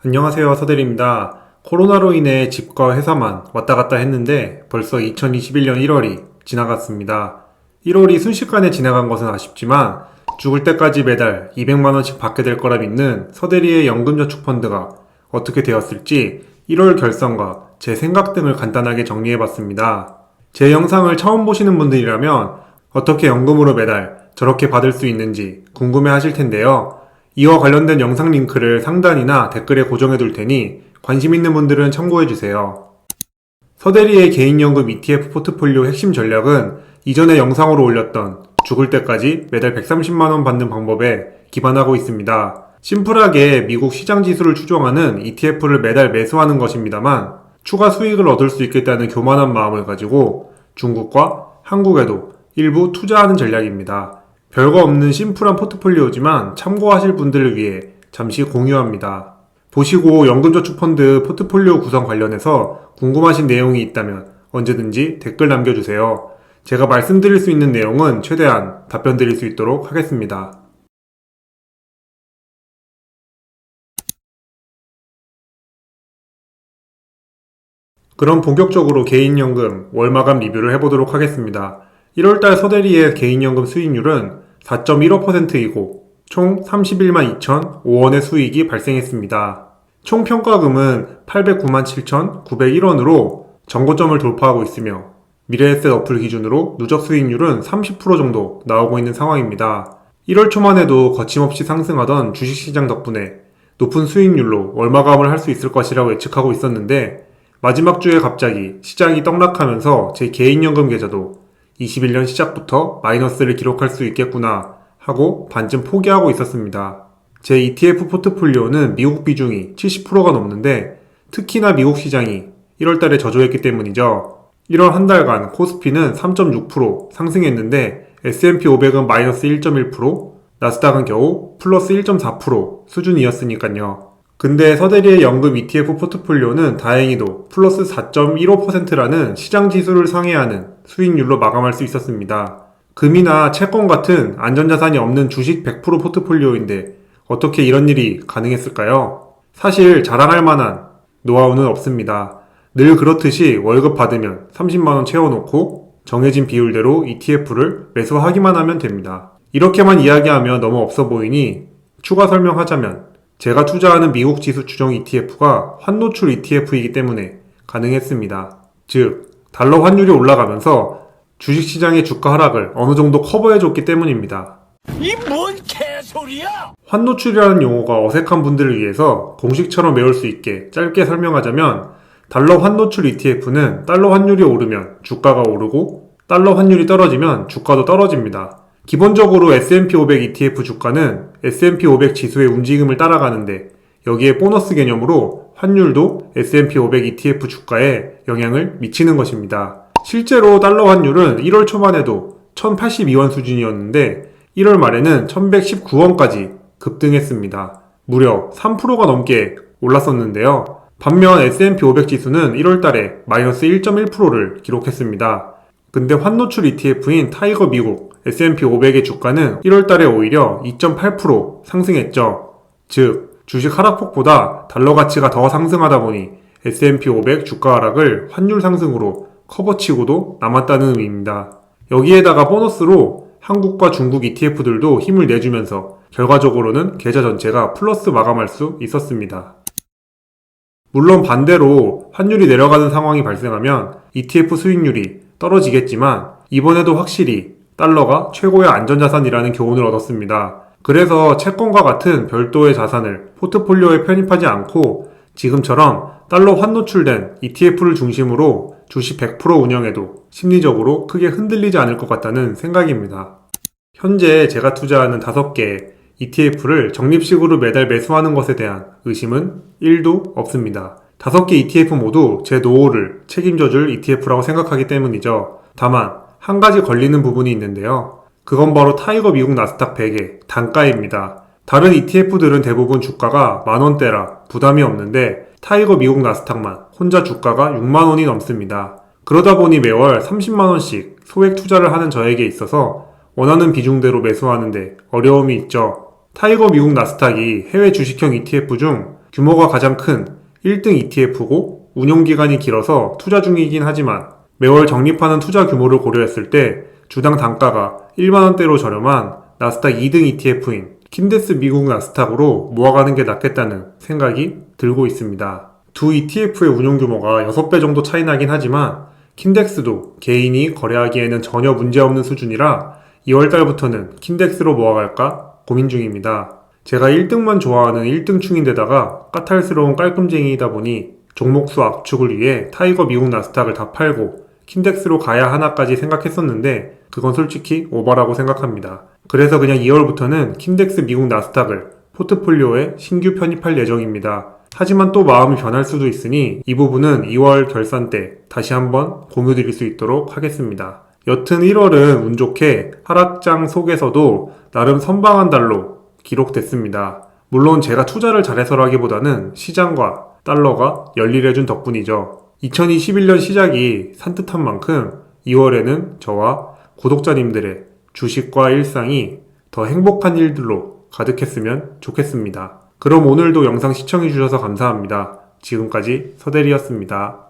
안녕하세요. 서대리입니다. 코로나로 인해 집과 회사만 왔다 갔다 했는데 벌써 2021년 1월이 지나갔습니다. 1월이 순식간에 지나간 것은 아쉽지만 죽을 때까지 매달 200만원씩 받게 될 거라 믿는 서대리의 연금저축펀드가 어떻게 되었을지 1월 결성과 제 생각 등을 간단하게 정리해봤습니다. 제 영상을 처음 보시는 분들이라면 어떻게 연금으로 매달 저렇게 받을 수 있는지 궁금해 하실 텐데요. 이와 관련된 영상 링크를 상단이나 댓글에 고정해 둘 테니 관심 있는 분들은 참고해 주세요. 서대리의 개인연금 ETF 포트폴리오 핵심 전략은 이전에 영상으로 올렸던 죽을 때까지 매달 130만원 받는 방법에 기반하고 있습니다. 심플하게 미국 시장 지수를 추종하는 ETF를 매달 매수하는 것입니다만 추가 수익을 얻을 수 있겠다는 교만한 마음을 가지고 중국과 한국에도 일부 투자하는 전략입니다. 별거 없는 심플한 포트폴리오지만 참고하실 분들을 위해 잠시 공유합니다. 보시고 연금저축펀드 포트폴리오 구성 관련해서 궁금하신 내용이 있다면 언제든지 댓글 남겨주세요. 제가 말씀드릴 수 있는 내용은 최대한 답변 드릴 수 있도록 하겠습니다. 그럼 본격적으로 개인연금 월마감 리뷰를 해보도록 하겠습니다. 1월달 서대리의 개인연금 수익률은 4.15%이고 총 31만 2,005원의 수익이 발생했습니다. 총 평가금은 809만 7,901원으로 정고점을 돌파하고 있으며 미래에셋 어플 기준으로 누적 수익률은 30% 정도 나오고 있는 상황입니다. 1월 초만 해도 거침없이 상승하던 주식시장 덕분에 높은 수익률로 월마감을 할 수 있을 것이라고 예측하고 있었는데 마지막 주에 갑자기 시장이 떡락하면서 제 개인연금 계좌도 21년 시작부터 마이너스를 기록할 수 있겠구나 하고 반쯤 포기하고 있었습니다. 제 ETF 포트폴리오는 미국 비중이 70%가 넘는데 특히나 미국 시장이 1월달에 저조했기 때문이죠. 1월 한 달간 코스피는 3.6% 상승했는데 S&P 500은 마이너스 1.1%, 나스닥은 겨우 플러스 1.4% 수준이었으니까요. 근데 서대리의 연금 ETF 포트폴리오는 다행히도 플러스 4.15%라는 시장 지수를 상회하는 수익률로 마감할 수 있었습니다. 금이나 채권 같은 안전자산이 없는 주식 100% 포트폴리오인데 어떻게 이런 일이 가능했을까요? 사실 자랑할 만한 노하우는 없습니다. 늘 그렇듯이 월급 받으면 30만원 채워놓고 정해진 비율대로 ETF를 매수하기만 하면 됩니다. 이렇게만 이야기하면 너무 없어 보이니 추가 설명하자면 제가 투자하는 미국 지수 추정 ETF가 환노출 ETF이기 때문에 가능했습니다. 즉, 달러 환율이 올라가면서 주식시장의 주가 하락을 어느 정도 커버해줬기 때문입니다. 이 뭔 개소리야! 환노출이라는 용어가 어색한 분들을 위해서 공식처럼 외울 수 있게 짧게 설명하자면 달러 환노출 ETF는 달러 환율이 오르면 주가가 오르고 달러 환율이 떨어지면 주가도 떨어집니다. 기본적으로 S&P 500 ETF 주가는 S&P 500 지수의 움직임을 따라가는데 여기에 보너스 개념으로 환율도 S&P 500 ETF 주가에 영향을 미치는 것입니다. 실제로 달러 환율은 1월 초만 해도 1082원 수준이었는데 1월 말에는 1119원까지 급등했습니다. 무려 3%가 넘게 올랐었는데요. 반면 S&P 500 지수는 1월 달에 마이너스 1.1%를 기록했습니다. 근데 환노출 ETF인 타이거 미국 S&P 500의 주가는 1월 달에 오히려 2.8% 상승했죠. 즉, 주식 하락폭보다 달러 가치가 더 상승하다 보니 S&P 500 주가 하락을 환율 상승으로 커버치고도 남았다는 의미입니다. 여기에다가 보너스로 한국과 중국 ETF들도 힘을 내주면서 결과적으로는 계좌 전체가 플러스 마감할 수 있었습니다. 물론 반대로 환율이 내려가는 상황이 발생하면 ETF 수익률이 떨어지겠지만 이번에도 확실히 달러가 최고의 안전자산이라는 교훈을 얻었습니다. 그래서 채권과 같은 별도의 자산을 포트폴리오에 편입하지 않고 지금처럼 달러 환노출된 ETF를 중심으로 주식 100% 운영해도 심리적으로 크게 흔들리지 않을 것 같다는 생각입니다. 현재 제가 투자하는 5개 ETF를 적립식으로 매달 매수하는 것에 대한 의심은 1도 없습니다. 5개 ETF 모두 제 노후를 책임져줄 ETF라고 생각하기 때문이죠. 다만 한 가지 걸리는 부분이 있는데요. 그건 바로 타이거 미국 나스닥 100의 단가입니다. 다른 ETF들은 대부분 주가가 만원대라 부담이 없는데 타이거 미국 나스닥만 혼자 주가가 6만원이 넘습니다. 그러다 보니 매월 30만원씩 소액 투자를 하는 저에게 있어서 원하는 비중대로 매수하는데 어려움이 있죠. 타이거 미국 나스닥이 해외 주식형 ETF 중 규모가 가장 큰 1등 ETF고 운용기간이 길어서 투자 중이긴 하지만 매월 적립하는 투자 규모를 고려했을 때 주당 단가가 1만원대로 저렴한 나스닥 2등 ETF인 킨덱스 미국 나스닥으로 모아가는 게 낫겠다는 생각이 들고 있습니다. 두 ETF의 운용 규모가 6배 정도 차이 나긴 하지만 킨덱스도 개인이 거래하기에는 전혀 문제없는 수준이라 2월달부터는 킨덱스로 모아갈까 고민 중입니다. 제가 1등만 좋아하는 1등충인데다가 까탈스러운 깔끔쟁이이다 보니 종목수 압축을 위해 타이거 미국 나스닥을 다 팔고 킨덱스로 가야 하나까지 생각했었는데 그건 솔직히 오바라고 생각합니다. 그래서 그냥 2월부터는 킨덱스 미국 나스닥을 포트폴리오에 신규 편입할 예정입니다. 하지만 또 마음이 변할 수도 있으니 이 부분은 2월 결산 때 다시 한번 공유드릴 수 있도록 하겠습니다. 여튼 1월은 운 좋게 하락장 속에서도 나름 선방한 달로 기록됐습니다. 물론 제가 투자를 잘해서라기보다는 시장과 달러가 열일해준 덕분이죠. 2021년 시작이 산뜻한 만큼 2월에는 저와 구독자님들의 주식과 일상이 더 행복한 일들로 가득했으면 좋겠습니다. 그럼 오늘도 영상 시청해주셔서 감사합니다. 지금까지 서대리였습니다.